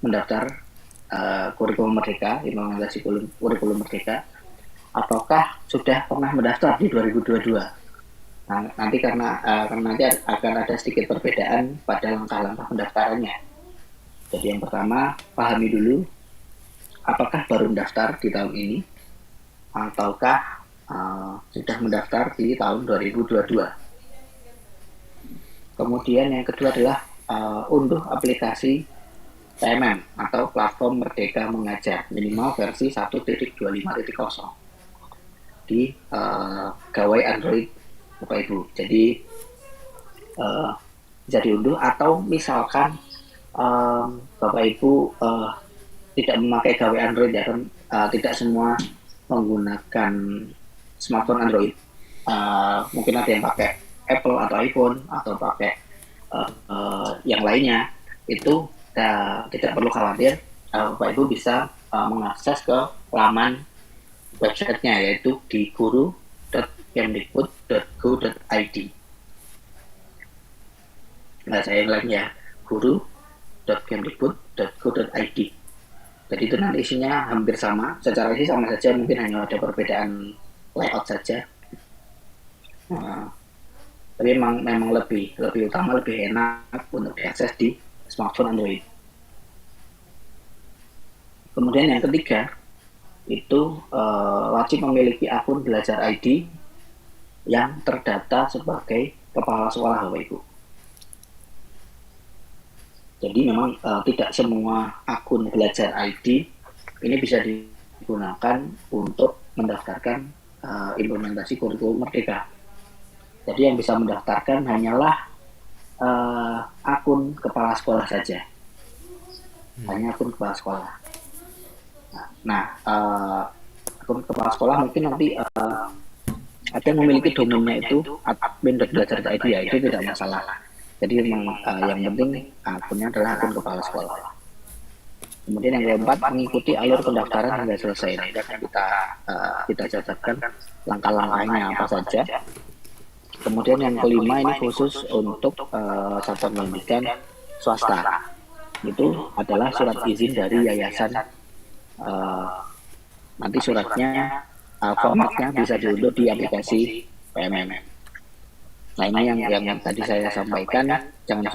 mendaftar kurikulum merdeka, implementasi kurikulum merdeka, ataukah sudah pernah mendaftar di 2022. Nah, karena nanti akan ada sedikit perbedaan pada langkah-langkah pendaftarannya. Jadi yang pertama, pahami dulu apakah baru mendaftar di tahun ini ataukah sudah mendaftar di tahun 2022. Kemudian yang kedua adalah unduh aplikasi PMM atau Platform Merdeka Mengajar minimal versi 1.25.0 di gawai Android Bapak Ibu. Jadi bisa diunduh, atau misalkan Bapak Ibu tidak memakai gawai Android, ya kan tidak semua menggunakan smartphone Android. Mungkin ada yang pakai Apple atau iPhone atau pakai yang lainnya, itu tidak perlu khawatir. Bapak Ibu bisa mengakses ke laman websitenya, yaitu di guru.kemdikbud.go.id. Nah, saya ulangi ya, guru.kemdikbud.go.id. Jadi itu nanti isinya hampir sama, secara isi sama saja, mungkin hanya ada perbedaan layout saja. Tapi memang lebih utama, lebih enak untuk diakses di smartphone Android. Kemudian yang ketiga, itu wajib memiliki akun Belajar ID yang terdata sebagai kepala sekolah, Bapak Ibu. Jadi memang tidak semua akun Belajar ID ini bisa digunakan untuk mendaftarkan implementasi kurikulum merdeka. Jadi yang bisa mendaftarkan hanyalah akun kepala sekolah saja. Hanya akun kepala sekolah. Nah, akun kepala sekolah mungkin nanti ada yang memiliki domainnya itu admin.belajar.id, ya itu tidak masalah. Jadi memang yang penting akunnya adalah akun kepala sekolah. Kemudian yang keempat, mengikuti alur pendaftaran hingga selesai. Nanti akan kita catatkan langkah-langkahnya apa saja. Kemudian yang kelima, ini khusus untuk satuan pendidikan swasta. Itu adalah surat izin dari yayasan. Nanti suratnya formatnya bisa diunduh di aplikasi PMM. Nah, ini yang tadi saya sampaikan, jangan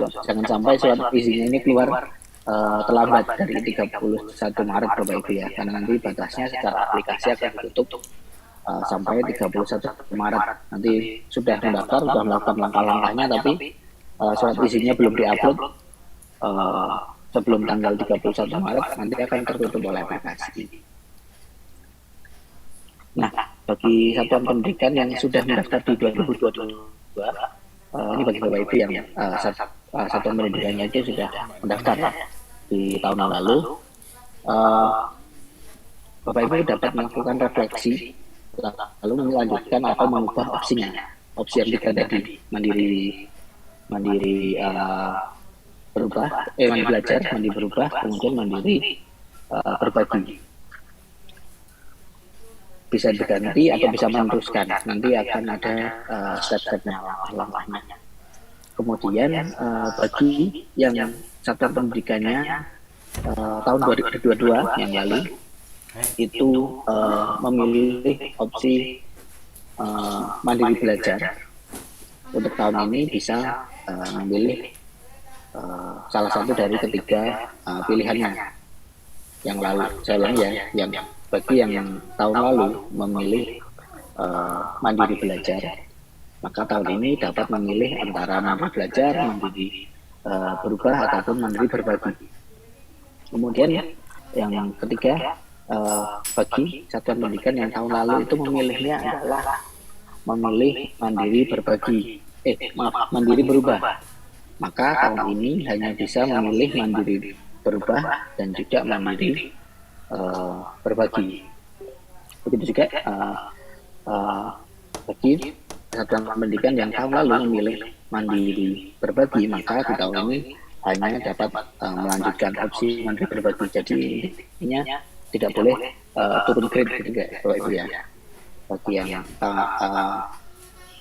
sampai surat izinnya ini keluar terlambat dari 31 Maret Bapak Ibu ya, karena nanti batasnya secara aplikasi akan ditutup sampai 31 Maret. Nanti sudah mendaftar, sudah melakukan langkah-langkahnya, tapi surat izinnya belum diupload sebelum tanggal 31 Maret, nanti akan tertutup oleh aplikasi. Nah, bagi satuan pendidikan yang sudah mendaftar di 2022, ini bagi Bapak Ibu yang satuan pendidikannya itu sudah mendaftar di tahun lalu, Bapak Ibu dapat melakukan refleksi lalu melanjutkan atau mengubah opsinya. Opsi yang tiga tadi, mandiri belajar, mandiri berubah, kemudian mandiri berbagi. Bisa diganti atau bisa meneruskan. Nanti akan ada step-stepnya, langkah-langkahnya. Kemudian bagi yang satuan pendidikannya tahun 2022 yang lalu itu memilih opsi mandiri belajar, untuk tahun ini bisa memilih salah satu dari ketiga pilihannya yang lalu. Saya ulang ya, yang bagi yang tahun lalu memilih mandiri belajar, maka tahun ini dapat memilih antara mandiri belajar, mandiri berubah, ataupun mandiri berbagi. Kemudian yang ketiga, bagi satuan pendidikan yang tahun lalu itu memilihnya adalah memilih mandiri berbagi, mandiri berubah, maka tahun ini hanya bisa memilih mandiri berubah dan juga mandiri berbagi. Begitu juga bagi satuan pendidikan yang tahun lalu memilih mandiri berbagi, maka di tahun ini hanya dapat melanjutkan opsi mandiri berbagi. Jadi intinya tidak boleh turun grade gitu Bapak Ibu ya. Bagi yang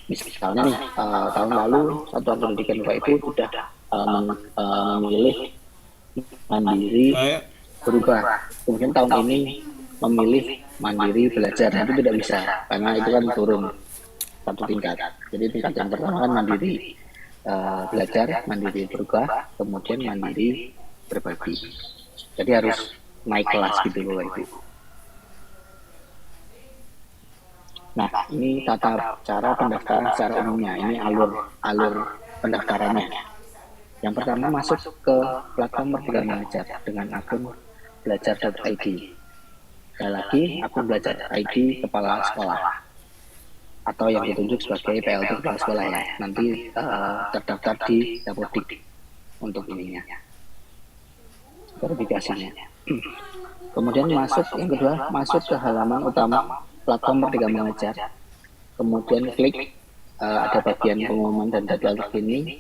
misalnya nih tahun lalu satuan pendidikan Bapak Ibu sudah memilih mandiri, Baik. berubah. Kemudian tahun ini memilih mandiri belajar, nah, itu tidak bisa karena itu kan turun satu tingkat. Jadi tingkat yang pertama kan mandiri belajar, mandiri berubah, kemudian mandiri berbagi. Jadi harus naik kelas gitu Bapak Ibu. Nah, ini tata cara pendaftaran secara umumnya. Ini alur pendaftarannya. Yang pertama masuk ke platform Merdeka Belajar dengan akun belajar.id. Sekali lagi, akun belajar.id kepala sekolah atau yang ditunjuk sebagai PLT kepala sekolah ya. Nanti terdaftar di Dapodik untuk ininya, verifikasinya. Kemudian masuk yang kedua, masuk ke halaman utama platform Merdeka Belajar. Kemudian klik ada bagian pengumuman dan jadwal terkini.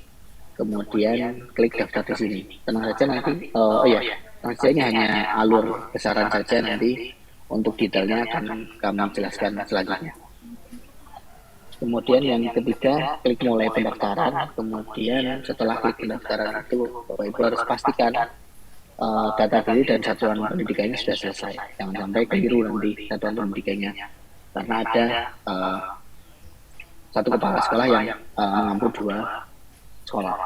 Kemudian klik daftar di sini. Tenang saja nanti, tenang saja ini hanya alur besaran saja, nanti untuk detailnya akan kami jelaskan selanjutnya. Kemudian yang ketiga, klik mulai pendaftaran. Kemudian setelah klik pendaftaran itu, Bapak Ibu harus pastikan data diri dan satuan pendidikannya sudah selesai. Jangan sampai keliru nanti satuan pendidikannya. Karena ada satu kepala sekolah yang mengampu dua sekolah.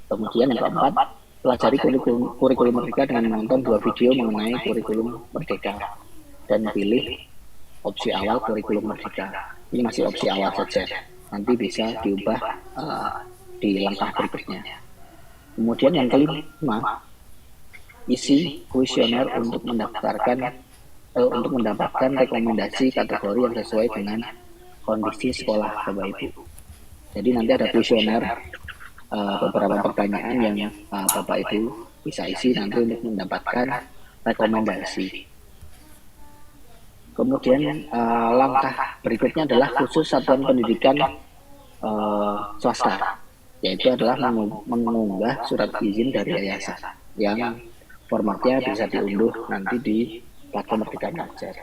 Kemudian yang keempat, pelajari kurikulum Merdeka dengan menonton dua video mengenai kurikulum Merdeka dan pilih opsi awal kurikulum Merdeka. Ini masih opsi awal saja, nanti bisa diubah di langkah berikutnya. Kemudian yang kelima, isi kuesioner untuk mendapatkan rekomendasi kategori yang sesuai dengan kondisi sekolah Bapak Ibu. Jadi nanti ada kuesioner beberapa pertanyaan yang Bapak Ibu bisa isi nanti untuk mendapatkan rekomendasi. Kemudian langkah berikutnya adalah khusus satuan pendidikan swasta, yaitu adalah mengunggah surat izin dari yayasan yang formatnya bisa diunduh nanti di platform Merdeka Belajar.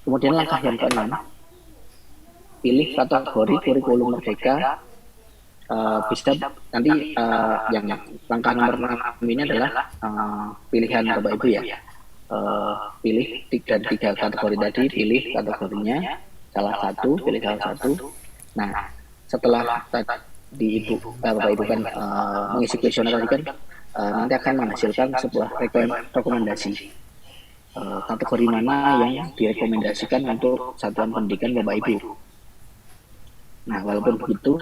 Kemudian langkah yang keenam, pilih kategori kurikulum Merdeka. Bisa nanti yang langkah nomor 6 ini adalah pilihan Bapak Ibu ya. Pilih dan tiga kategori tadi, pilih kategorinya pilih salah satu. Nah, setelah tadi Bapak Ibu kan mengisi kuesioner tadi kan nanti akan menghasilkan sebuah rekomendasi kategori mana yang direkomendasikan untuk satuan pendidikan Bapak Ibu. Nah, walaupun begitu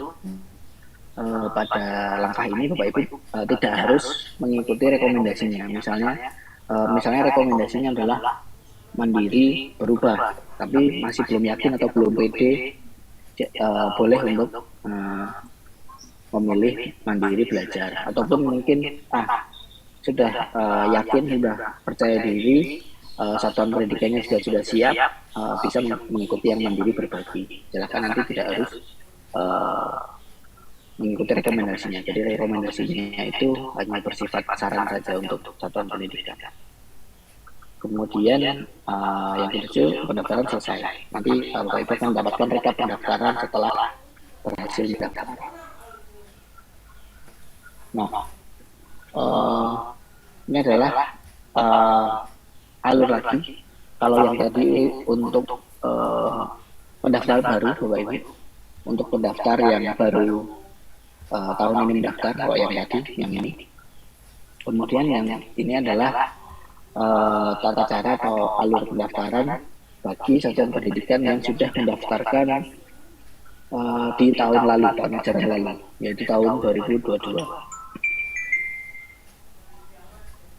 pada langkah ini Bapak Ibu tidak harus mengikuti rekomendasinya. Misalnya rekomendasinya adalah mandiri berubah, tapi masih belum yakin atau belum pede, boleh untuk memilih mandiri belajar. Ataupun mungkin sudah yakin, sudah percaya diri, satuan pendidikannya sudah siap, bisa mengikuti yang mandiri berbagi. Silakan, nanti tidak harus mengikuti rekomendasinya. Jadi rekomendasinya itu hanya bersifat saran saja untuk satuan pendidikan. Kemudian yang ketujuh, pendaftaran selesai. Nanti Bapak Ibu akan mendapatkan rekap pendaftaran setelah berhasil mendaftar. Nah, ini adalah alur lagi. Kalau yang tadi untuk pendaftar baru Bapak Ibu, untuk pendaftar yang baru tahun ini mendaftar, kalau yang tadi, yang ini. Kemudian yang ini adalah tata cara atau alur pendaftaran bagi satuan pendidikan yang sudah mendaftarkan di tahun lalu, tahun ajaran lalu, yaitu tahun 2022.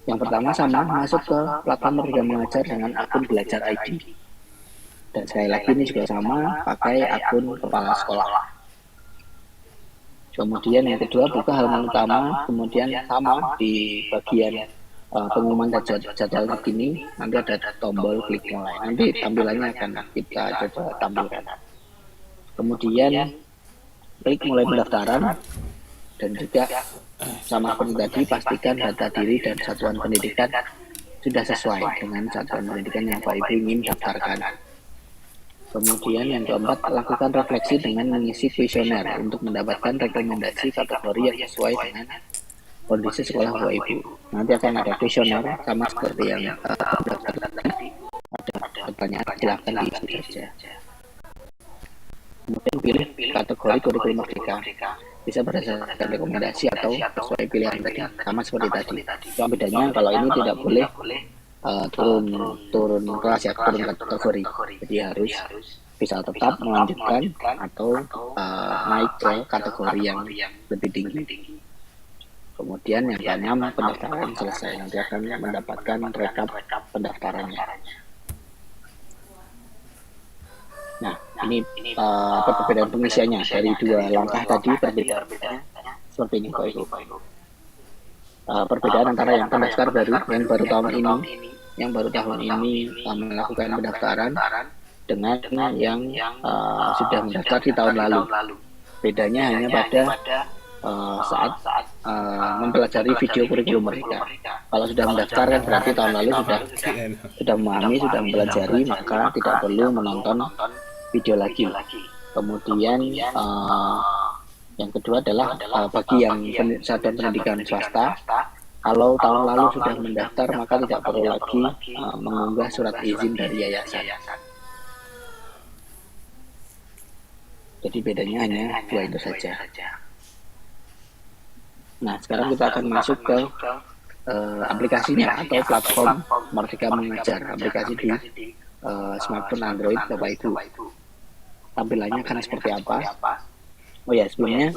Yang pertama sama, masuk ke platform Merdeka Belajar dengan akun Belajar ID. Dan sekali lagi ini juga sama, pakai akun kepala sekolah. Kemudian yang kedua, buka halaman utama, kemudian sama di bagian pengumuman jadwal terkini, nanti ada tombol klik mulai. Nanti tampilannya akan kita coba tampilkan. Kemudian klik mulai pendaftaran, dan juga sama seperti tadi, pastikan data diri dan satuan pendidikan sudah sesuai dengan satuan pendidikan yang Bapak Ibu ingin daftarkan. Kemudian yang keempat, lakukan refleksi dengan mengisi kuesioner untuk mendapatkan rekomendasi kategori yang sesuai dengan kondisi sekolah Bapak Ibu. Nanti akan ada kuesioner sama seperti yang pendaftar tadi. Ada pertanyaan, silahkan diisi saja. Kemudian pilih kategori kurikulum merdeka. Bisa berdasarkan rekomendasi atau sesuai pilihan tadi, sama seperti tadi. Cuma bedanya kalau ini tidak boleh turun kelas ya, turun kategori. Jadi harus bisa tetap melanjutkan atau naik ke kategori yang lebih tinggi. Kemudian yang keenam, pendaftaran selesai. Nanti akan mendapatkan rekap pendaftarannya. Nah, ini perbedaan pengisiannya dari dua langkah tadi, perbedaannya seperti ini Pak Ibu. Perbedaan antara yang pendaftar baru, yang baru tahun ini melakukan pendaftaran dengan yang sudah mendaftar di tahun lalu. Bedanya hanya pada saat mempelajari video kurikulum mereka. Kalau sudah mendaftar kan berarti tahun lalu sudah memahami, sudah mempelajari, maka tidak perlu menonton video lagi. Kemudian yang kedua adalah bagi yang satuan pendidikan swasta, kalau tahun lalu sudah mendaftar maka tidak perlu lagi mengunggah surat izin dari yayasan. Jadi bedanya hanya dua itu saja. Nah, sekarang kita akan masuk ke aplikasinya atau platform Merdeka Mengajar, aplikasi di smartphone Android Bapak Ibu. Tampilannya akan seperti apa? Oh ya, sebelumnya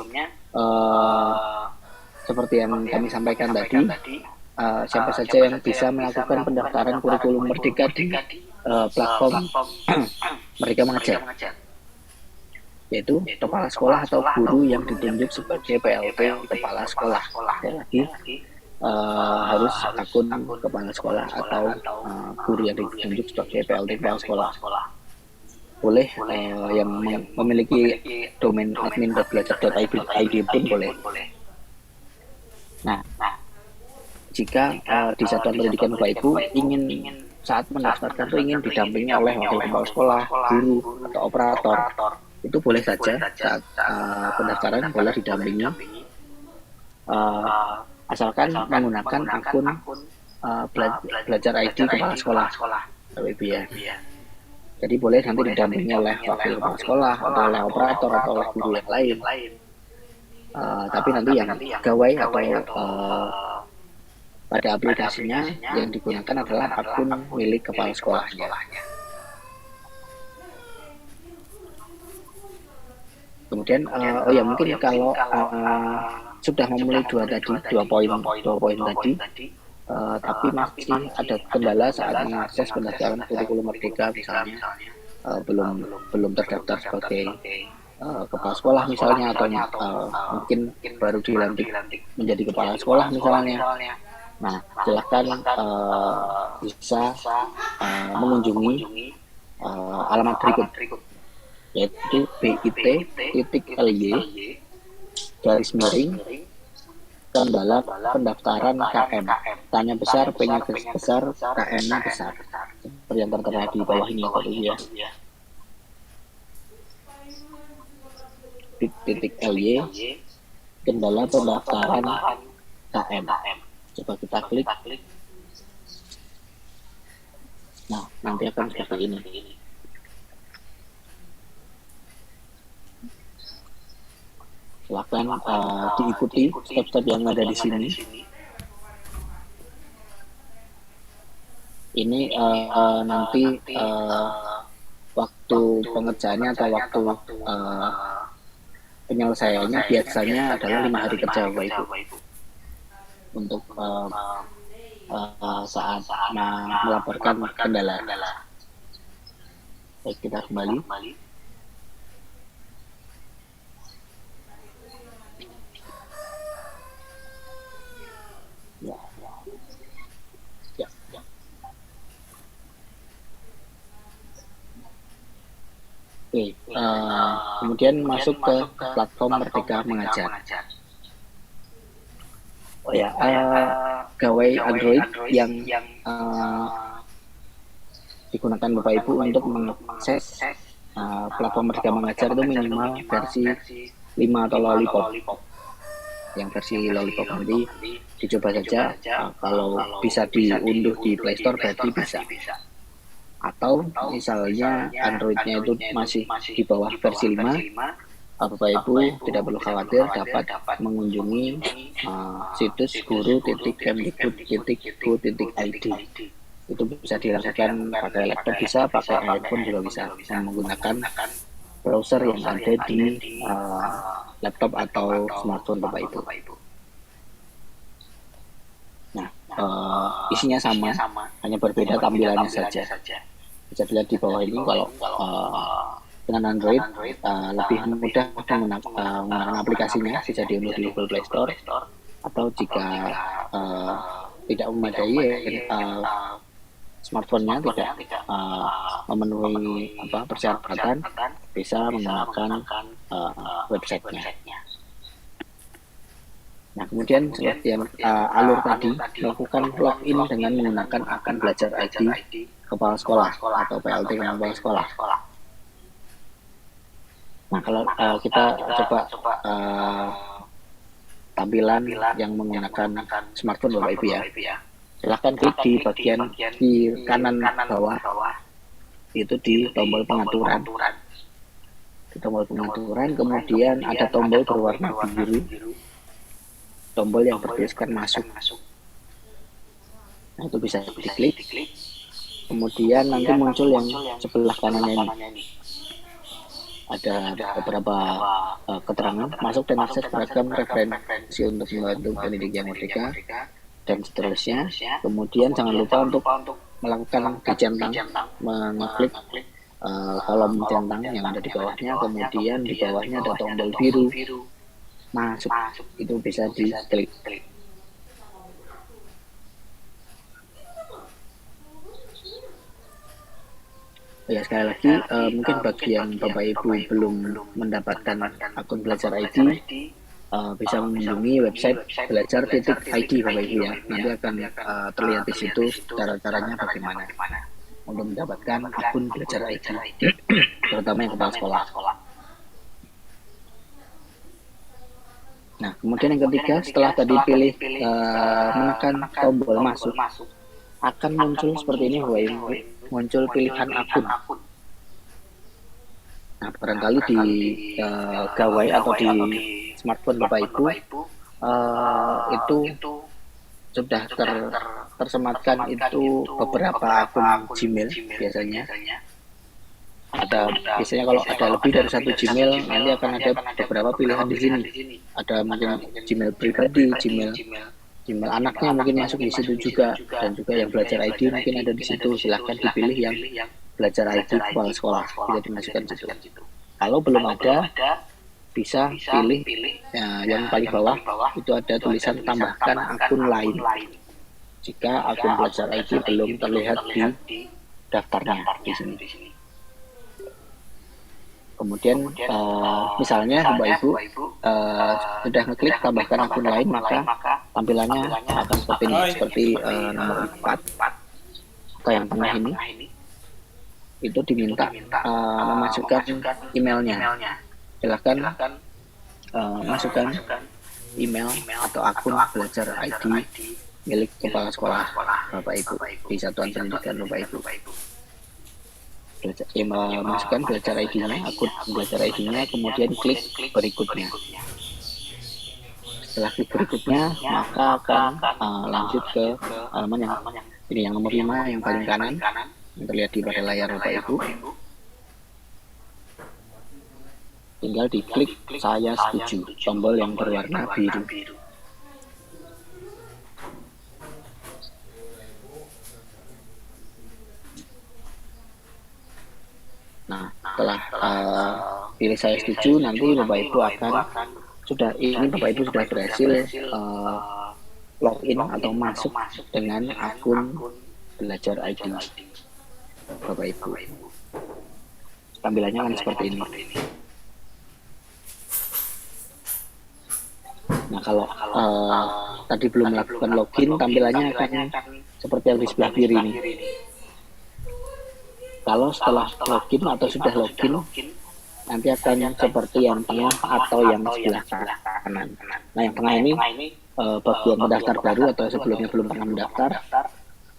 seperti yang kami sampaikan tadi, siapa saja yang bisa melakukan pendaftaran kurikulum Merdeka di platform Merdeka Mengajar, yaitu kepala sekolah atau guru yang ditunjuk sebagai PLT kepala sekolah. Sekali lagi, harus akun kepala sekolah atau guru yang ditunjuk sebagai PLT kepala sekolah. Boleh yang memiliki domain admin.belajar.id pun boleh. Nah, jika di satuan pendidikan Bapak Ibu ingin saat mendaftarkan itu ingin didampingi oleh wakil kepala sekolah, guru atau operator, itu boleh saja saat pendaftaran boleh didampingi, asalkan menggunakan akun belajar ID kepala sekolah, Bapak ya. Jadi boleh nanti didampingi oleh wakil kepala sekolah atau oleh operator atau oleh guru yang lain. Tapi nanti yang gawai atau pada aplikasinya yang digunakan adalah akun milik kepala sekolahnya. Kemudian mungkin kalau sudah memenuhi dua poin tadi, tapi masih ada kendala saat mengakses pendaftaran kurikulum Merdeka, misalnya belum terdaftar sebagai kepala sekolah misalnya, atau mungkin baru dilantik menjadi kepala sekolah misalnya. Nah, silakan bisa mengunjungi alamat berikut, yaitu bit.ly kendala pendaftaran KM, tanya besar, P-nya besar, KM-nya besar, seperti yang tertera di bawah ini ya. bit.ly kendala pendaftaran KM. Coba kita klik. Nah, nanti akan seperti ini. Silakan diikuti step-step yang ada di sini. Ini nanti waktu pengerjaannya atau waktu penyelesaiannya biasanya adalah 5 hari kerja Bapak Ibu. Untuk saat melaporkan kendala. Baik, kita kembali. Oke, kemudian masuk ke platform Merdeka Mengajar. Oh ya, gawai Android yang digunakan Bapak Ibu untuk mengakses platform Merdeka Mengajar itu minimal versi 5 atau Lollipop. yang versi Lollipop nanti dicoba saja. Kalau bisa diunduh di Play Store berarti bisa. Atau misalnya Android-nya itu masih di bawah versi 5, Bapak Ibu tidak perlu khawatir, dapat mengunjungi situs guru.kemdikbud.go.id. Itu bisa dilakukan pakai laptop, bisa pakai iPhone juga bisa, menggunakan browser yang ada di laptop atau smartphone Bapak Ibu. Nah, isinya sama, hanya berbeda tampilannya saja. Bisa dilihat di bawah ini. Kalau dengan Android lebih mudah menggunakan aplikasinya, bisa diunduh di Google Play Store. Atau jika tidak memadai smartphone-nya tidak memenuhi persyaratan, bisa menggunakan website-nya. Nah, kemudian seperti yang alur tadi, melakukan login dengan menggunakan akun belajar ID kepala sekolah atau PLT kepala sekolah. Nah, kalau kita coba tampilan yang menggunakan smartphone Bapak Ibu ya, silahkan klik di bagian di kanan bawah, itu di tombol pengaturan. Di tombol pengaturan, kemudian ada tombol berwarna biru, tombol yang bertuliskan masuk. Nah, itu bisa diklik. Kemudian nanti muncul yang sebelah kanannya ini. Ada beberapa keterangan, masuk dan akses beragam referensi untuk membantu pendidik yang merdeka, dan seterusnya. Kemudian jangan lupa untuk melakukan dicentang, mengklik kolom centang yang ada di bawahnya. Kemudian di bawahnya ada tombol biru masuk, itu bisa diklik. Ya, sekali lagi, mungkin bagi yang Bapak Ibu belum mendapatkan akun belajar ID, bisa mengunjungi website belajar.id Bapak Ibu ya. Nanti akan terlihat di situ cara-caranya bagaimana untuk mendapatkan akun belajar ID, terutama yang kepala sekolah. Nah, kemudian yang ketiga, setelah tadi pilih menekan tombol masuk, akan muncul seperti ini Bapak Ibu, muncul pilihan akun. Nah, barangkali di gawai atau di smartphone Bapak Ibu itu sudah tersematkan itu beberapa akun Gmail biasanya. Biasanya kalau ada lebih dari satu Gmail, nanti akan ada beberapa pilihan di sini. Ada mungkin Gmail pribadi, Gmail anaknya mungkin masuk di situ juga, dan juga yang belajar ID mungkin ada di situ. Silahkan dipilih yang belajar ID kepala sekolah, bisa dimasukkan di situ. Kalau belum ada, bisa pilih yang paling bawah, itu ada tulisan tambahkan akun lain. Jika akun belajar ID belum terlihat di daftarnya di sini. Kemudian misalnya Bapak Ibu sudah ngeklik tambahkan akun lain, maka tampilannya akan seperti ini, seperti nomor 4 atau yang tengah ini. Itu diminta memasukkan emailnya. Silahkan masukkan email atau akun belajar ID milik kepala sekolah Bapak Ibu di satuan pendidikan Bapak Ibu. Masukkan belajar ID-nya, akun belajar ID-nya, kemudian klik berikutnya. Setelah klik berikutnya, maka akan lanjut ke halaman yang nomor 5 yang paling kanan, yang terlihat di pada layar Bapak Ibu. Tinggal diklik saya setuju, tombol yang berwarna biru. Nah, setelah pilih saya setuju, nanti Bapak Ibu Bapak Ibu sudah berhasil login atau masuk dengan akun belajar ID Bapak Ibu. Tampilannya kan seperti ini. Nah, kalau tadi belum melakukan login, tampilannya akan seperti yang di sebelah kiri ini. Kalau setelah login atau sudah login, nanti akan seperti yang tengah atau yang sebelah kanan. Nah, yang tengah ini bagian mendaftar baru atau sebelumnya belum pernah mendaftar.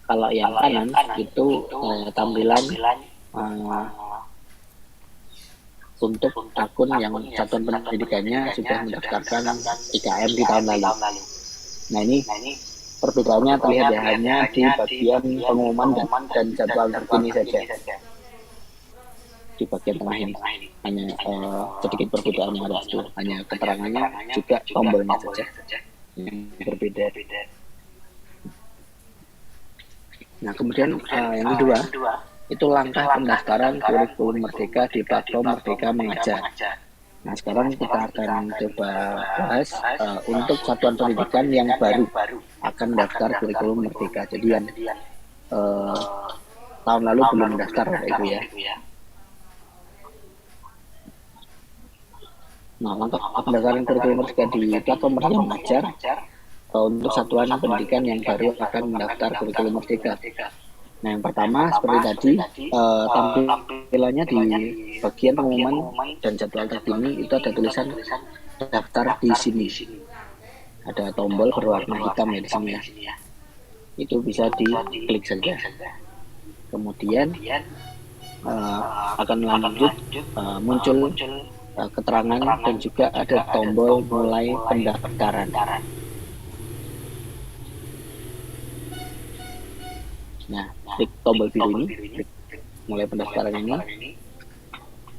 Kalau yang kanan itu tampilan untuk akun yang satuan pendidikannya sudah mendaftarkan IKM di tahun lalu. Nah, ini perbedaannya terlihat ya, hanya di bagian pengumuman dan jadwal terkini saja. Di bagian tengah ini hanya sedikit perbedaan yang ada itu, hanya keterangannya juga tombolnya saja yang berbeda. Nah, kemudian yang kedua itu langkah pendaftaran kurikulum Merdeka di platform Merdeka Mengajar. Nah, sekarang kita akan coba bahas untuk satuan pendidikan yang baru akan mendaftar kurikulum Merdeka. Jadi yang tahun lalu belum mendaftar, Bapak Ibu ya. Nah, langkah pendaftaran kurikulum Merdeka di platform Merdeka Mengajar untuk satuan pendidikan yang baru akan mendaftar kurikulum Merdeka. Nah, yang pertama seperti tadi tampilannya di bagian pengumuman dan jadwal terkini itu ada tulisan daftar di sini. Ada tombol berwarna hitam ya di sini ya. Itu bisa diklik saja. Kemudian akan lanjut muncul keterangan dan juga ada tombol mulai pendaftaran. Nah, klik tombol biru ini, klik mulai pendaftaran ini.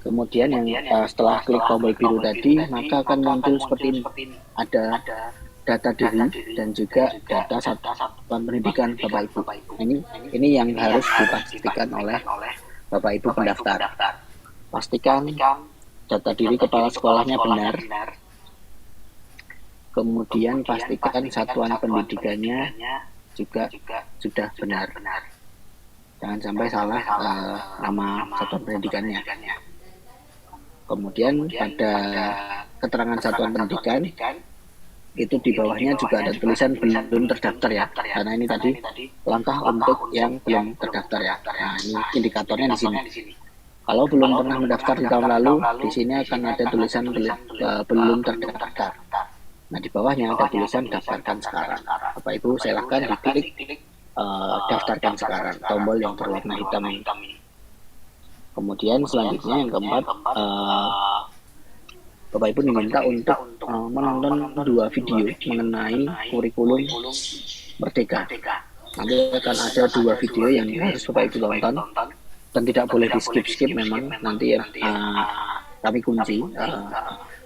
Kemudian yang setelah klik tombol biru tadi, maka akan muncul seperti ini. Ada data diri dan juga data satuan pendidikan Bapak Ibu. Ini yang harus dipastikan oleh Bapak Ibu pendaftar. Pastikan data diri kepala sekolahnya benar. Kemudian pastikan satuan pendidikannya juga sudah benar. Jangan sampai salah nama satuan pendidikannya. Kemudian pada keterangan satuan pendidikan itu di bawahnya juga ada tulisan belum terdaftar ya. Karena ini tadi langkah untuk yang belum terdaftar ya. Nah, ini indikatornya di sini. Kalau belum pernah mendaftar di tahun lalu, di sini akan ada tulisan belum terdaftar. Nah, di bawahnya ada tulisan daftarkan sekarang. Bapak Ibu silakan diklik daftarkan sekarang, tombol yang berwarna hitam ini. Kemudian selanjutnya yang keempat, Bapak Ibu diminta untuk menonton 2 video mengenai kurikulum Merdeka. Nanti akan ada 2 video yang harus Bapak Ibu tonton dan tidak boleh di skip memang, nanti kami kunci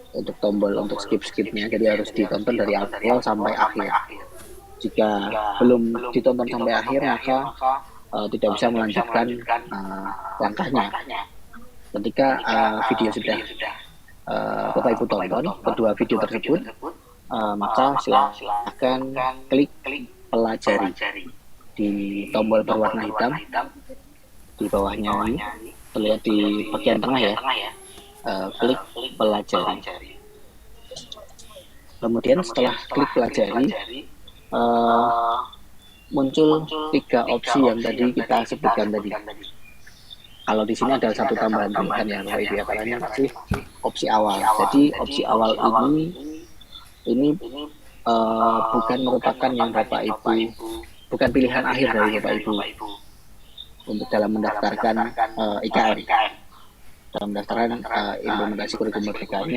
untuk tombol untuk skipnya, jadi harus ditonton dari awal sampai akhir. Jika belum ditonton sampai akhir maka tidak bisa melanjutkan langkahnya. Ketika video sudah Bapak Ibu tonton kedua video tersebut, maka silakan klik pelajari di tombol berwarna hitam di bawahnya ini, terlihat di bagian tengah ya. Klik pelajari. Kemudian setelah klik pelajari muncul 3 opsi yang tadi kita sebutkan tadi. Kalau di sini ada satu tambahan pilihan ya Bapak Ibu ya, karena masih opsi awal. Jadi opsi awal ini bukan merupakan yang Bapak Ibu, bukan pilihan akhir dari Bapak Ibu untuk dalam mendaftarkan IKM. Dalam pendaftaran implementasi kurikulum Merdeka ini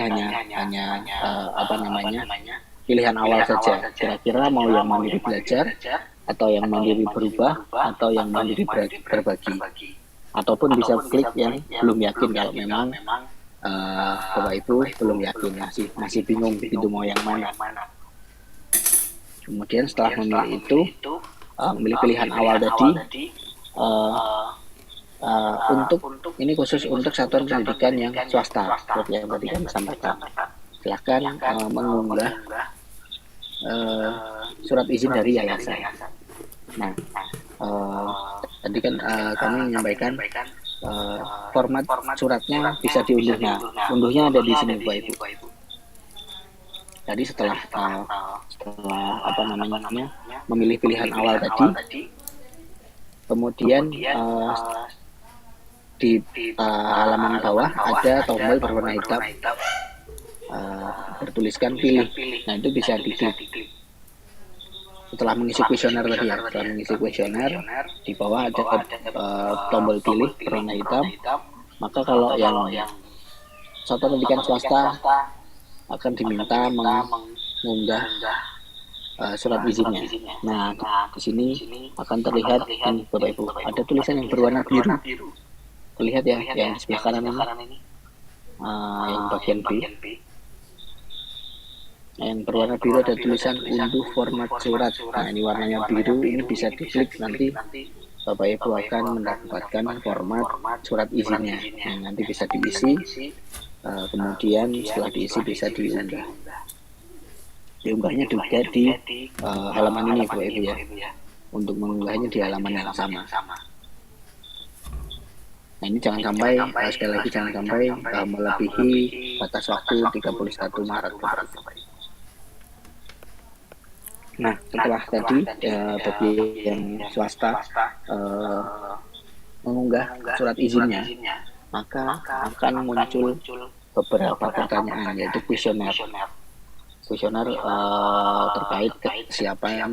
hanya pilihan awal saja. Kira-kira mau yang mandiri belajar atau yang mandiri berubah atau yang mandiri berbagi, ataupun bisa klik yang belum yakin kalau memang Bapak Ibu belum yakin, masih bingung itu mau yang mana. Kemudian setelah memilih itu, memilih pilihan awal tadi, untuk ini khusus untuk satuan pendidikan yang swasta seperti yang tadi kami sampaikan. Silakan mengunggah surat izin dari yayasan. Nah, tadi kan kami menyampaikan format suratnya bisa diunduh. Nah, unduhnya ada di sini Bapak Ibu. Tadi setelah memilih pilihan awal tadi, kemudian di halaman bawah ada tombol berwarna hitam bertuliskan pilih. Nah, itu bisa diklik. Setelah mengisi kuesioner tadi ya, setelah mengisi kuesioner di bawah ada tombol pilih berwarna hitam. Maka kalau yang satuan pendidikan swasta akan diminta mengunggah surat izinnya. Nah, di sini akan terlihat ini Bapak Ibu, ada tulisan yang berwarna biru. Terlihat ya, yang di sebelah kanan ini, yang bagian B. Yang berwarna biru ada tulisan unduh format surat. Nah, ini warnanya biru, ini bisa diklik, nanti Bapak Ibu akan mendapatkan format surat izinnya. Nah, nanti bisa diisi, kemudian setelah diisi bisa diunggah. Diunggahnya juga di halaman ini Bapak Ibu ya. Untuk mengunggahnya di halaman yang sama. Nah, ini jangan sampai, sekali lagi jangan sampai melebihi batas waktu 31 Maret. Nah, setelah tadi bagi yang swasta mengunggah surat izinnya, maka akan muncul beberapa pertanyaan, yaitu kuesioner terkait kesiapan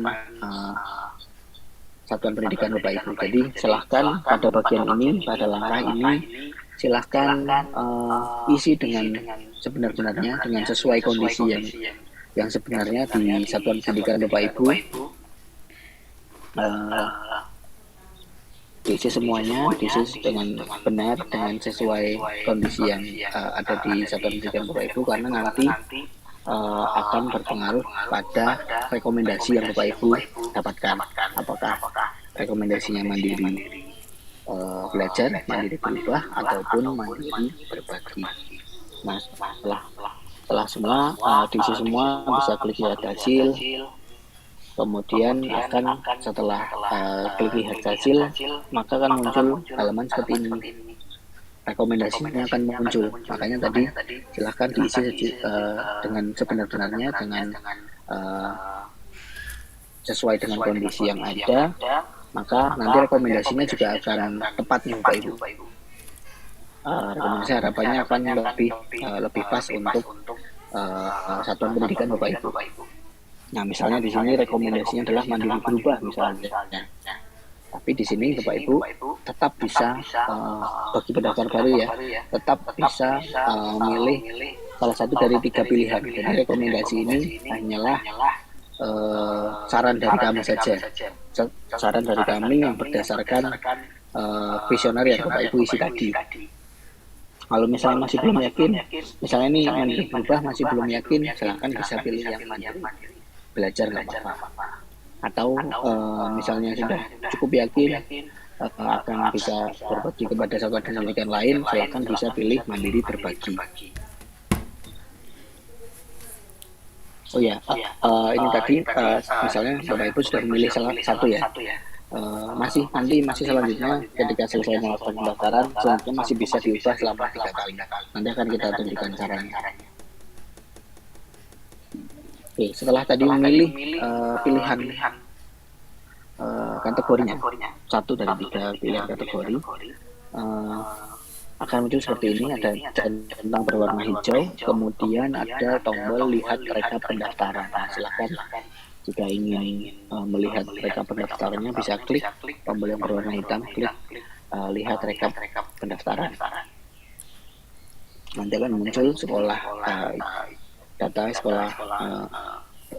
satuan pendidikan Bapak Ibu. Jadi silahkan pada bagian ini, pada langkah ini, silahkan isi dengan sebenar-benarnya, dengan sesuai kondisi yang sebenarnya di satuan pendidikan Bapak Ibu. Diisi semuanya, diisi dengan benar, dengan sesuai kondisi yang ada di satuan pendidikan Bapak Ibu, karena nanti akan berpengaruh pada rekomendasi yang Bapak Ibu dapatkan. Apakah rekomendasinya mandiri belajar, mandiri berubah, ataupun mandiri berbagi. Nah, setelah semua diisi semua, bisa klik lihat hasil. Kemudian akan setelah klik lihat hasil, maka akan muncul halaman seperti ini. Rekomendasinya akan muncul. Makanya tadi silahkan diisi dengan sebenar-benarnya, dengan sesuai dengan kondisi yang ada, maka nanti rekomendasinya juga akan tepat nih Bapak Ibu. Rekomendasi harapannya akan lebih pas untuk satuan pendidikan Bapak Ibu. Nah, misalnya di sini rekomendasinya adalah mandiri berubah misalnya. Tapi di sini Bapak Ibu tetap bisa bagi pendaftar baru ya, tetap bisa memilih salah satu dari 3 pilihan. Jadi rekomendasi ini hanyalah saran dari kami saja, saran dari kami yang berdasarkan kuesioner yang Bapak Ibu isi tadi. Kalau misalnya masih belum yakin, misalnya ini mandiri berubah masih belum yakin, silahkan bisa pilih yang mandiri belajar, nggak apa-apa. Atau misalnya sudah cukup yakin akan bisa berbagi kepada satuan pendidikan lain, silahkan bisa pilih mandiri berbagi. Oh ya, ini tadi misalnya Bapak Ibu sudah memilih salah satu ya. Masih selanjutnya ketika selesai melakukan pendaftaran, selanjutnya masih bisa diubah selama 3 kali. Nanti akan kita tunjukkan caranya. Oke, setelah tadi memilih pilihan kategorinya, 1 dari 3 pilihan kategori, akan muncul seperti ini. Ada centang berwarna hijau, kemudian ada tombol lihat rekap pendaftaran. Nah, silakan jika ingin melihat rekap pendaftarannya bisa klik tombol yang berwarna hitam, klik lihat rekap pendaftaran. Nanti akan muncul sekolah, data sekolah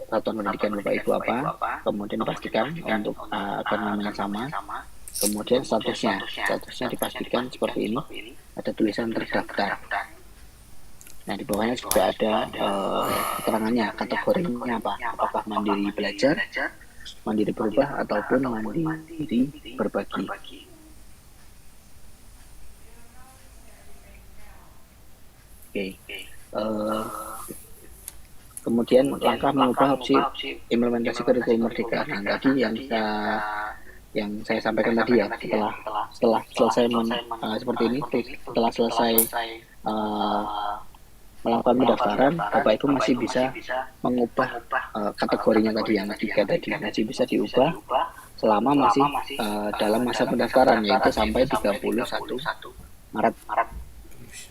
satuan pendidikan Bapak Ibu apa, kemudian dipastikan untuk akun namanya sama, kemudian statusnya dipastikan seperti ini, ada tulisan terdaftar. Nah, di bawahnya juga ada keterangannya, kategorinya apa, apakah mandiri belajar, mandiri berubah, ataupun mandiri berbagi. Oke. Kemudian langkah mengubah opsi implementasi kurikulum merdeka. Nah, tadi yang saya sampaikan tadi ya, setelah selesai seperti ini, setelah selesai melakukan pendaftaran, Bapak Ibu masih bisa mengubah kategorinya tadi, yang 3 tadi masih bisa diubah selama masih dalam masa pendaftaran, yaitu sampai 31 Maret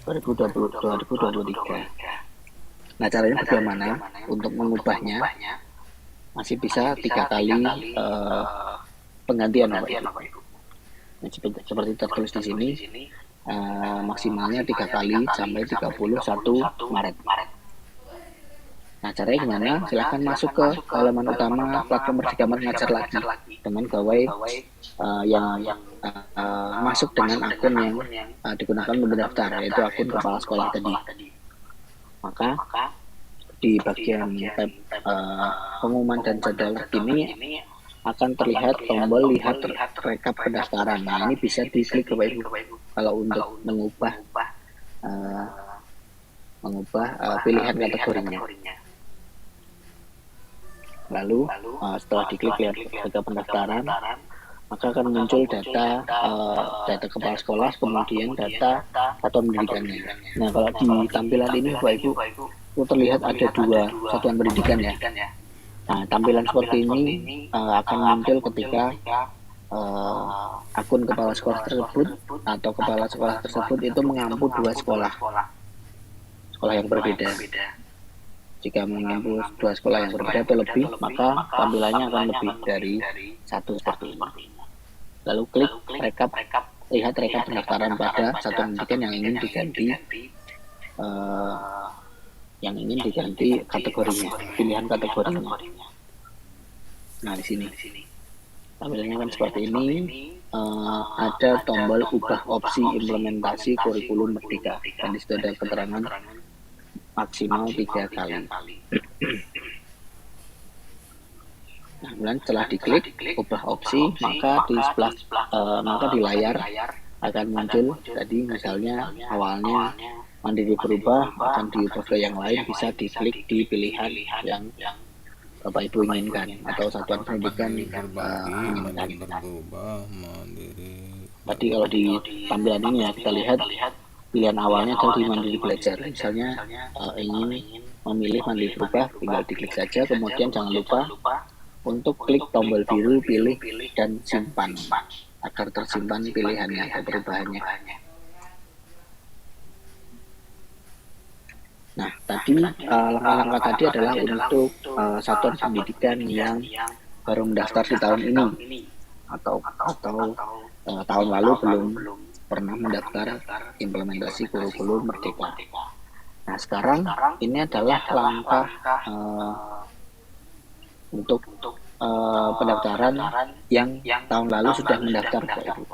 2023. Nah, caranya bagaimana untuk mengubahnya? Masih bisa 3 kali penggantian Bapak Ibu. Nah, seperti tertulis di sini, maksimalnya 3 kali sampai 31 Maret. Nah, caranya gimana? Silahkan masuk ke halaman utama platform Merdeka Mengajar lagi dengan gawai yang masuk dengan akun yang digunakan mendaftar, yaitu akun kepala sekolah tadi. Maka di bagian tab pengumuman dan jadwal terkini akan terlihat tombol lihat rekap pendaftaran. Nah, ini bisa diklik Bapak Ibu kalau untuk mengubah pilihan kategorinya. Lalu setelah diklik lihat rekap pendaftaran, maka akan muncul data kepala sekolah, kemudian data satuan pendidikannya. Nah, kalau di tampilan ini Bapak Ibu itu terlihat ada 2 satuan pendidikan ya. Nah, tampilan seperti ini akan muncul ketika akun kepala sekolah tersebut atau kepala sekolah tersebut itu mengampu 2 sekolah yang berbeda. Jika mengampu 2 sekolah yang berbeda atau lebih, maka tampilannya akan lebih dari 1 seperti ini. Lalu klik lihat rekap pendaftaran pada satuan pendidikan yang ingin diganti kategorinya, pilihan kategorinya. Nah, di sini tampilannya kan seperti ini. Ada tombol ubah opsi implementasi kurikulum Merdeka, dan di situ ada keterangan maksimal 3 kali. Nah, kemudian setelah diklik ubah opsi, maka di layar akan muncul tadi misalnya awalnya Mandiri berubah akan diubah ke yang lain, bisa diklik di pilihan yang Bapak Ibu inginkan atau satuan pendidikan inginkan. Tadi kalau di tampilan ini ya kita lihat pilihan awalnya adalah di Mandiri Belajar. Misalnya ingin memilih Mandiri berubah, tinggal diklik saja, kemudian jangan lupa untuk klik tombol biru pilih dan simpan agar tersimpan pilihannya atau perubahannya. Nah, tadi langkah-langkah tadi adalah untuk satuan pendidikan yang baru mendaftar di tahun ini atau tahun lalu belum pernah mendaftar implementasi kurikulum Merdeka. Nah, sekarang ini adalah langkah untuk pendaftaran yang tahun lalu sudah mendaftar Bapak Ibu.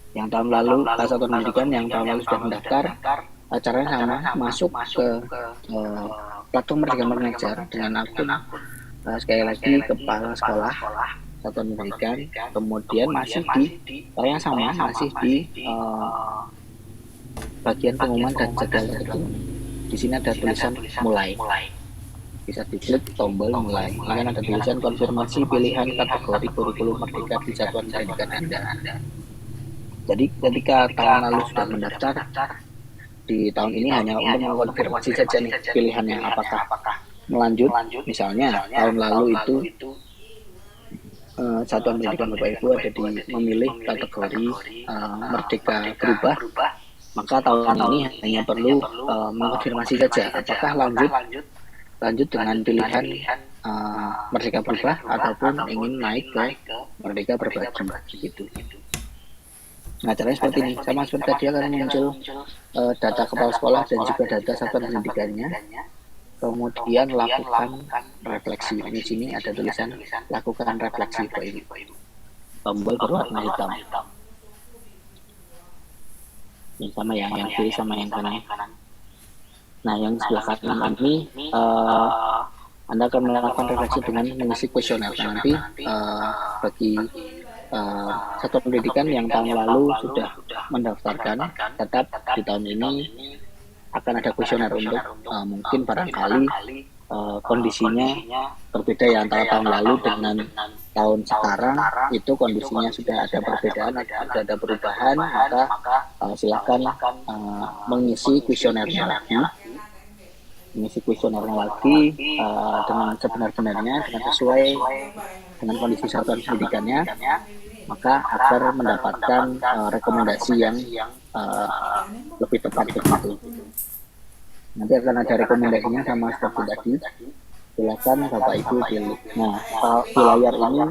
Yang tahun lalu satuan pendidikan yang tahun lalu sudah mendaftar, caranya sama, masuk ke platform Merdeka Mengajar dengan akun sekali lagi kepala sekolah satuan pendidikan, kemudian masih di bagian pengumuman dan jadwal terkini. Di sini ada tulisan mulai. Bisa diklik tombol mulai. Ini ada tulisan konfirmasi pilihan kategori kurikulum Merdeka di satuan pendidikan Anda. Jadi ketika tahun lalu sudah mendaftar, di tahun ini hanya untuk mengkonfirmasi saja nih pilihannya apakah melanjut. Misalnya tahun lalu itu satuan pendidikan Bapak Ibu ada di memilih kategori Merdeka berubah, maka tahun ini hanya perlu mengkonfirmasi saja apakah lanjut dengan pilihan Merdeka berubah ataupun ingin naik ke Merdeka berbagi gitu. Nah, caranya seperti ini, sama seperti tadi akan muncul data kepala sekolah dan juga data satuan pendidikannya. Kemudian lakukan refleksi. Di sini ada tulisan lakukan refleksi Bapak Ibu. Tombol berwarna hitam. Ini sama yang kiri sama yang kanan. Nah, yang sebelah kanan ini Anda akan melakukan refleksi dengan mengisi kuesioner. Nanti bagi satuan pendidikan yang tahun lalu sudah mendaftarkan, tetap di tahun ini akan ada kuesioner untuk mungkin barangkali kondisinya berbeda ya antara tahun lalu dengan tahun sekarang, itu kondisinya sudah ada perbedaan, ada perubahan, maka silakan mengisi kuesionernya lagi. Dengan sebenar-benarnya, dengan sesuai dengan kondisi satuan pendidikannya. maka agar mendapatkan rekomendasi yang lebih tepat begitu. Nanti akan ada rekomendasinya sama seperti tadi. Silakan Bapak Ibu pilih. Nah, di layar ini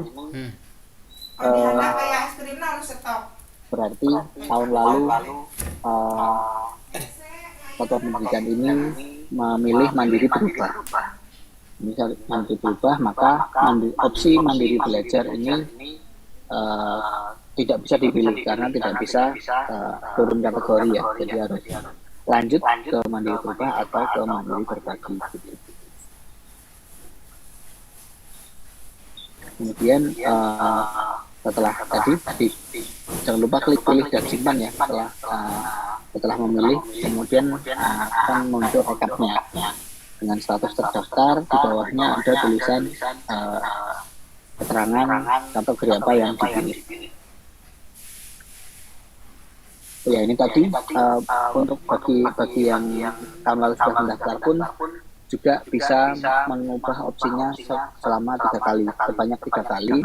berarti tahun lalu satuan pendidikan ini memilih mandiri berubah. Misal mandiri berubah, maka opsi mandiri belajar ini tidak bisa dipilih karena tidak bisa turun kategori ya. Jadi harus lanjut ke mandiri berubah atau ke mandiri berbagi. Kemudian setelah tadi jangan lupa klik pilih dan simpan ya. Setelah memilih, kemudian akan muncul rekapnya dengan status terdaftar. Di bawahnya ada tulisan keterangan kategori apa yang dipilih. Ya ini tadi untuk bagi yang tahun lalu sudah mendaftar pun juga bisa mengubah opsinya selama 3 kali, sebanyak 3 kali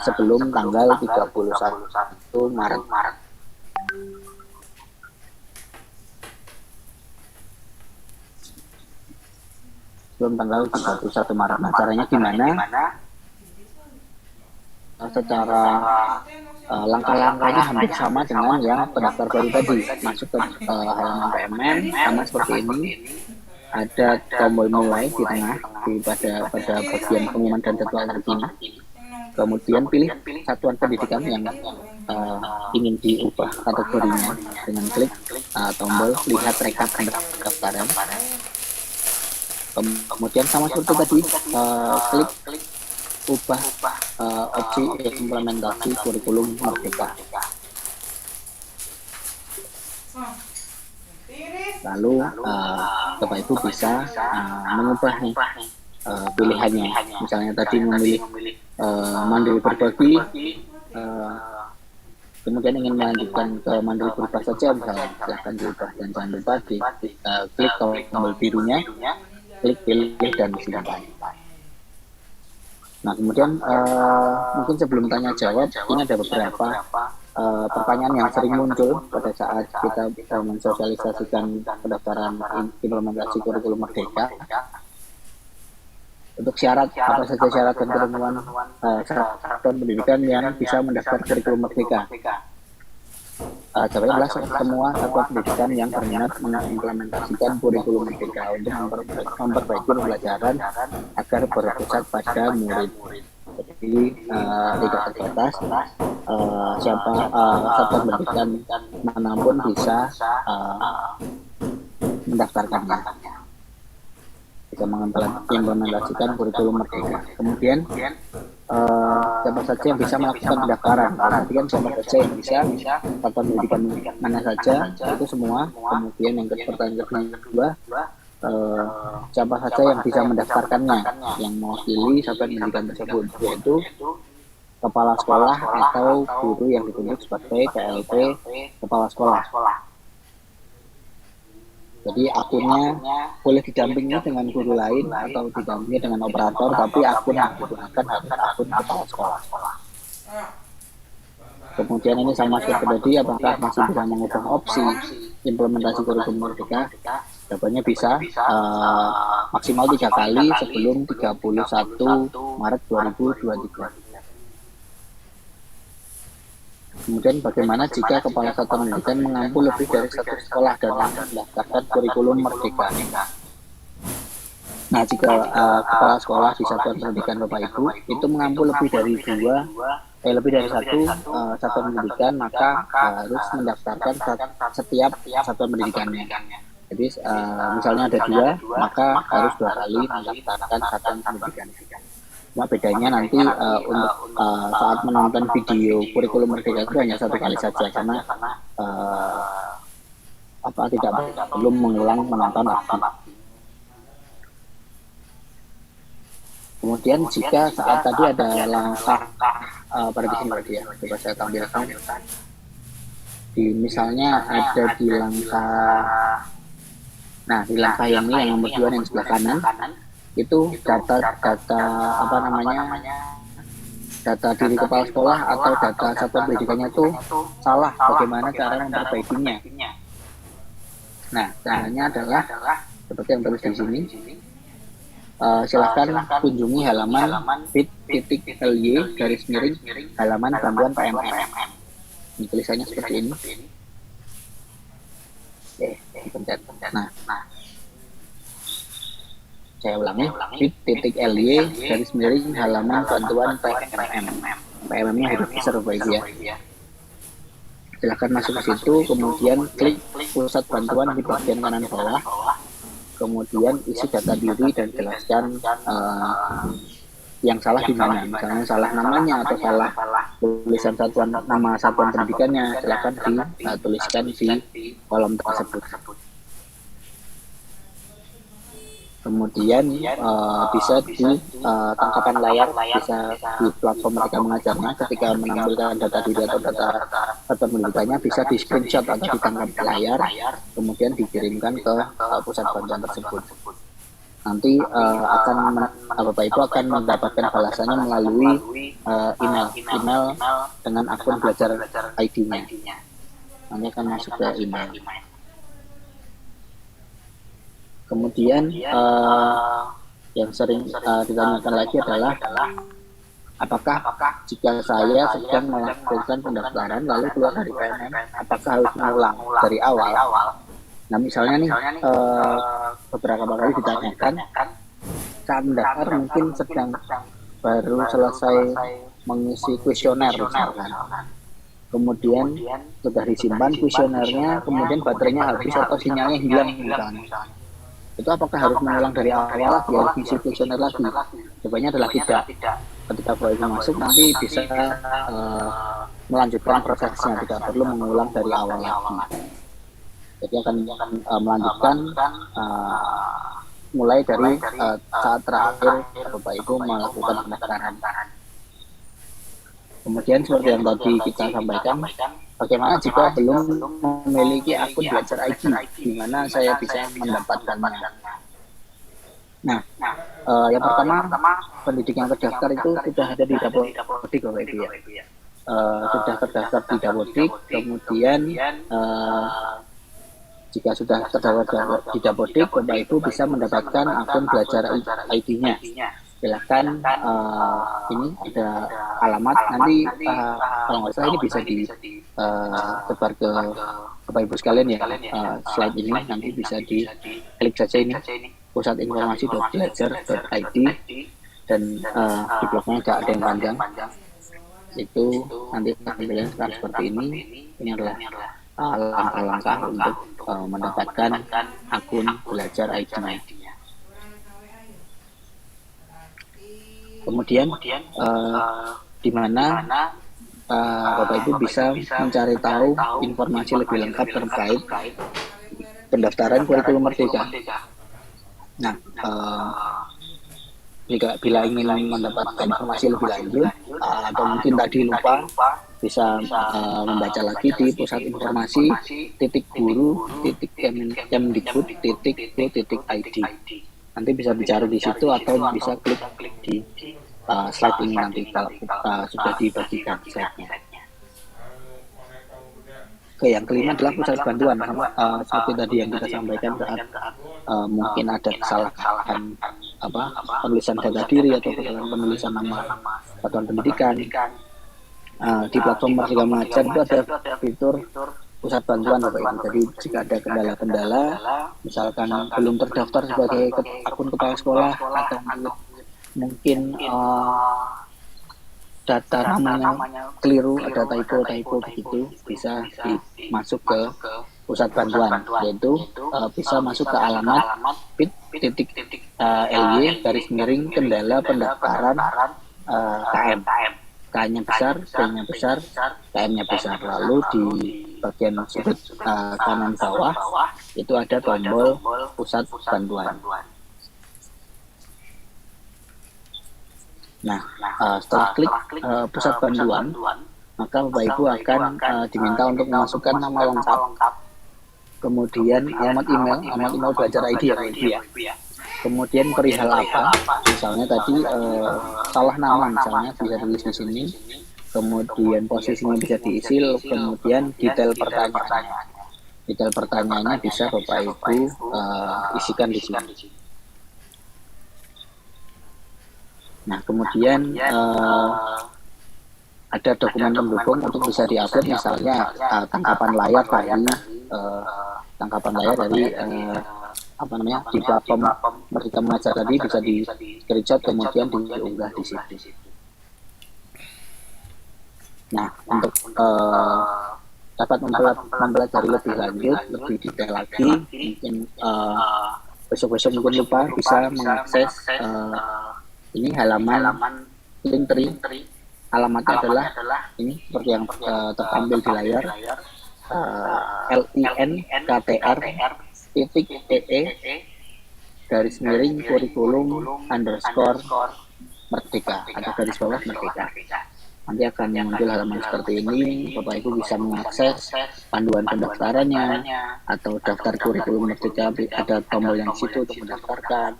sebelum tanggal 31 Maret. Sebelum tanggal 31 Maret. Nah, caranya gimana? Secara langkah-langkahnya hampir sama dengan yang pendaftar baru tadi. Masuk ke halaman PMN sama seperti ini. Ada tombol mulai di tengah pada bagian pengumuman dan jadwal terkini. Kemudian pilih satuan pendidikan yang ingin diubah kategorinya dengan klik tombol lihat rekap pendaftaran. Kemudian sama seperti tadi klik ubah opsi implementasi kurikulum Merdeka. Lalu Bapak Ibu bisa mengubah nih pilihannya. Misalnya tadi memilih mandiri berbagi, kemudian ingin melanjutkan ke mandiri berubah saja, misalnya silahkan diubah dan jangan lupa klik tombol birunya, klik pilih dan simpan. Nah kemudian mungkin sebelum tanya jawab, ini ada beberapa pertanyaan yang sering muncul pada saat kita mensosialisasikan pendaftaran implementasi kurikulum Merdeka. Untuk syarat, apa saja syarat dan ketentuan satuan pendidikan yang bisa mendaftar kurikulum Merdeka? Jawabannya adalah semua satuan pendidikan yang berminat mengimplementasikan kurikulum Merdeka untuk memperbaiki pembelajaran agar berpusat pada murid. Jadi tidak terbatas siapa satuan pendidikan manapun bisa mendaftarkannya, bisa mengimplementasikan kurikulum Merdeka. Kemudian siapa saja yang bisa melakukan pendaftaran. Berarti kan siapa saja yang bisa, satuan pendidikan mana saja, itu semua. Kemudian yang pertanyaan kedua, siapa saja yang bisa mendaftarkannya, yang mewakili satuan pendidikan tersebut, yaitu kepala sekolah atau guru yang ditunjuk sebagai PLT kepala sekolah. Jadi akunnya boleh didampingi dengan guru lain atau didampingi dengan operator, tapi akun yang digunakan harus akun kepala sekolah. Kemudian ini sama seperti tadi, apakah masih bisa mengubah opsi implementasi kurikulum Merdeka? Jawabannya bisa, maksimal 3 kali sebelum 31 Maret 2023. Kemudian bagaimana jika kepala satuan pendidikan mengampu lebih dari 1 sekolah dan mendaftarkan kurikulum Merdeka? Nah, jika kepala sekolah di satuan pendidikan Bapak Ibu itu mengampu lebih dari 1 satuan pendidikan, maka harus mendaftarkan setiap satuan pendidikannya. Jadi misalnya ada 2, maka harus 2 kali mendaftarkan satuan pendidikan. Nah, bedanya nanti untuk saat menonton video kurikulum Merdeka itu hanya 1 kali saja, karena tidak perlu mengulang menonton lagi. Kemudian jika saat tadi ada langkah pada di sini ya, coba saya tampilkan. Misalnya ada di langkah, nah di langkah yang ini yang nomor 2 yang sebelah kanan, itu data data diri kepala sekolah atau data satuan pendidikannya itu salah, bagaimana cara memperbaikinya. Nah, caranya adalah seperti yang tertulis di sini. Silahkan kunjungi halaman bit.ly halaman bantuan PMM. Ini tulisannya seperti ini. Dipencet. Nah, saya ulangi, bit.ly halaman bantuan PMM. PMM-nya huruf besar ya. Silahkan masuk ke situ, kemudian klik pusat bantuan di bagian kanan bawah, kemudian isi data diri dan jelaskan yang salah di mana, misalnya salah namanya atau salah tulisan nama satuan pendidikannya, silahkan dituliskan di kolom tersebut. Kemudian bisa di tangkapan layar, bisa di platform mereka mengajarnya ketika menampilkan data diri atau data pendidikannya, bisa di screenshot atau ditangkap layar, kemudian dikirimkan ke pusat bantuan tersebut. Nanti Bapak Ibu akan mendapatkan balasannya melalui email dengan akun belajar ID-nya. Nanti akan masuk ke email. Kemudian yang sering ditanyakan lagi adalah apakah jika saya sedang melakukan pendaftaran lalu keluar dari PMM, apakah harus mengulang dari awal? Nah, misalnya nih beberapa kali ditanyakan saat mendaftar mungkin sedang baru selesai mengisi kuesioner misalkan. Kemudian sudah disimpan kuesionernya, kemudian baterainya habis atau sinyalnya hilang misalnya. Itu apakah harus mengulang dari awal lagi, harus mengisi kuesioner lagi? Jawabannya adalah tidak. Ketika Bapak masuk nanti bisa melanjutkan prosesnya, tidak perlu mengulang dari awal lagi. Jadi akan melanjutkan mulai dari saat terakhir Bapak Ibu melakukan pendaftaran. Kemudian seperti yang tadi kita sampaikan, bagaimana jika belum memiliki akun belajar ID, di mana saya bisa mendapatkannya? Nah, yang pertama, pendidik yang terdaftar itu sudah ada di Dapodik, Bapak Ibu ya. Sudah terdaftar di Dapodik, kemudian jika sudah terdaftar di Dapodik, Bapak Ibu bisa mendapatkan akun belajar ID-nya. Silahkan, ini ada alamat, nanti kalau nggak salah ini bisa disebar ke Bapak Ibu sekalian ya, slide ini nanti bisa diklik saja ini, pusatinformasi.belajar.id, dan di blognya nggak ada yang panjang, itu nanti tampilannya seperti ini adalah langkah-langkah untuk mendapatkan akun belajar ID-nya. Kemudian di mana Bapak Ibu bisa mencari tahu informasi lebih lengkap terkait pendaftaran kurikulum Merdeka. Nah, bila ingin mendapatkan informasi lebih lanjut atau mungkin tadi lupa, bisa membaca lagi di pusat informasi .guru.kemdikbud.go.id. Nanti bisa bicara di situ atau bisa klik di slide ini nanti kalau sudah dibagikan slide-nya. Oke, yang kelima adalah pusat bantuan, seperti tadi yang kita sampaikan saat mungkin ada kesalahan penulisan data diri atau penulisan nama satuan pendidikan. Di platform Merdeka Mengajar itu ada fitur pusat bantuan Bapak Ibu. Jadi jika ada kendala-kendala, misalkan belum terdaftar sebagai akun kepala sekolah atau mungkin data namanya keliru, ada typo begitu, bisa masuk ke pusat bantuan, yaitu bisa masuk ke alamat bit.ly kendala pendaftaran KM. K-nya besar, P-nya besar, KM-nya besar. Lalu di bagian sudut kanan bawah itu ada tombol pusat bantuan. Nah, setelah klik pusat bantuan, maka Bapak Ibu akan diminta untuk memasukkan nama lengkap, kemudian alamat email belajar ID ya Bapak Ibu ya. Kemudian perihal apa? Misalnya tadi salah nama misalnya bisa tulis di sini. Kemudian posisinya bisa diisi, kemudian detail pertanyaannya. Detail pertanyaannya bisa Bapak Ibu isikan di sini. Nah, kemudian ada dokumen pendukung untuk bisa diupload, misalnya tangkapan layar dari apa namanya di platform Merdeka Mengajar tadi bisa di screenshot kemudian diunggah di situ. Nah, untuk dapat mempelajari lebih lanjut, lebih detail lagi, mungkin besok-besok mungkin lupa bisa mengakses ini halaman Linktree. Alamatnya adalah ini seperti yang tertampil di layar, linktr.ee _kurikulum_merdeka atau garis bawah merdeka. Nanti akan muncul halaman seperti ini. Bapak Ibu bisa mengakses panduan pendaftarannya atau daftar kurikulum merdeka, ada tombol yang situ untuk mendaftarkan,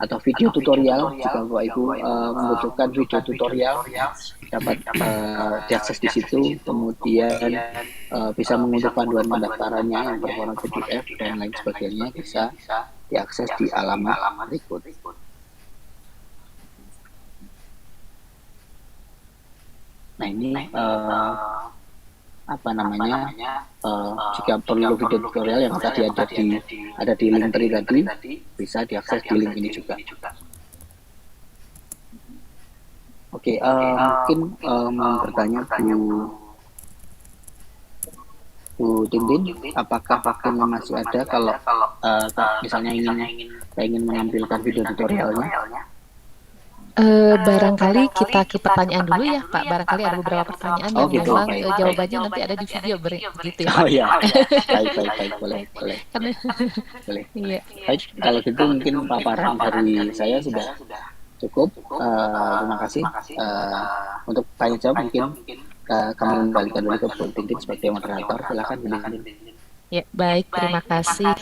atau video tutorial. Jika Bapak Ibu membutuhkan video tutorial dapat diakses di situ. Kemudian bisa mengunduh panduan pendaftarannya yang berformat PDF dan lain sebagainya, bisa diakses di alamat berikut. Nah, ini apa namanya, jika perlu video tutorial yang tadi ada di Linktree tadi, bisa diakses di link ini juga. Oke, mungkin mau bertanya Bu Tintin, apakah waktunya masih ada kalau misalnya ingin menampilkan video tutorialnya? Barangkali kita ke pertanyaan dulu ya Pak. Barangkali ada beberapa pertanyaan yang gitu, memang baik. jawabannya nanti ada di video gitu ya Pak. Oh iya, baik, boleh. Iya. Baik, kalau gitu mungkin paparan dari saya sudah cukup. Terima kasih. Untuk tanya jawab mungkin kami kembalikan dulu ke Bu Tintin sebagai moderator. Silakan Bu Tintin. Ya, baik, terima kasih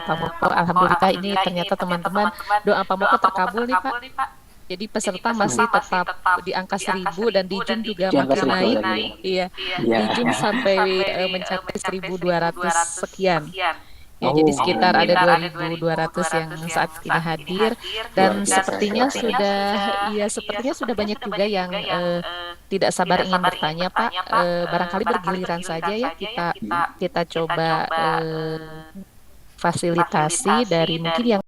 Pak Moko. Alhamdulillah ini ternyata teman-teman doa Pak Moko terkabul nih Pak. Jadi peserta masih tetap di angka 1000 dan di Zoom juga makin naik. Iya. Di Zoom sampai mencapai 1200 sekian. Ya, jadi sekitar ada 2200 yang saat ini hadir, dan sepertinya sudah banyak juga yang tidak sabar ingin bertanya Pak. Barangkali bergiliran saja ya kita coba fasilitasi dari mungkin yang